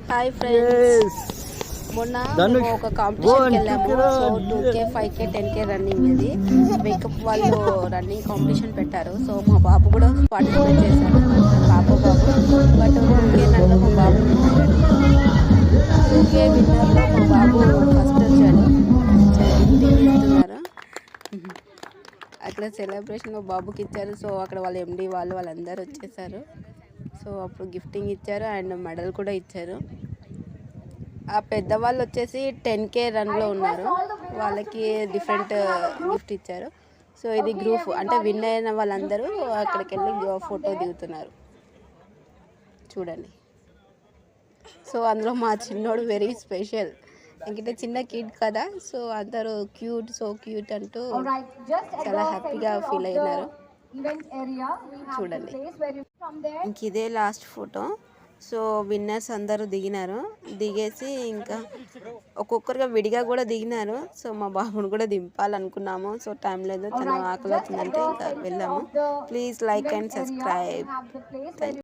Hi friends, మొన్న మేము ఒక కాంపిటీషన్కి వెళ్ళాము. So 2K 5K 10K running ఇది మేకప్ వాళ్ళు రన్నింగ్ కాంపిటీషన్ పెట్టారు. సో మా బాబు కూడా పార్టిసిపేట్ చేశారు, బాబు బట్ 2K దాంట్లో మా బాబు 2K విన్నర్లో మా బాబు ఫస్ట్ వచ్చాడు. ఇస్తున్నారు అక్కడ సెలబ్రేషన్ మా బాబుకి ఇచ్చారు. సో అక్కడ వాళ్ళ ఎండి వాళ్ళందరూ వచ్చేసారు. సో అప్పుడు గిఫ్టింగ్ ఇచ్చారు అండ్ మెడల్ కూడా ఇచ్చారు. ఆ పెద్దవాళ్ళు వచ్చేసి 10K రన్లో ఉన్నారు, వాళ్ళకి డిఫరెంట్ గిఫ్ట్ ఇచ్చారు. సో ఇది గ్రూప్ అంటే విన్ అయిన వాళ్ళందరూ అక్కడికి వెళ్ళి ఫోటో దిగుతున్నారు చూడండి. సో అందులో మా చిన్నోడు వెరీ స్పెషల్, ఎందుకంటే చిన్న కిడ్ కదా. సో అందరూ క్యూట్, సో క్యూట్ అంటూ చాలా హ్యాపీగా ఫీల్ అయినారు చూడండి. ఇంక ఇదే లాస్ట్ ఫోటో. సో విన్నర్స్ అందరూ దిగేసి ఇంకా ఒక్కొక్కరుగా విడిగా కూడా దిగినారు. సో మా బాబుని కూడా దింపాలనుకున్నాము. సో టైం లేదు, తన ఆకలి వచ్చిందంటే ఇంకా వెళ్ళాము. Please like and subscribe.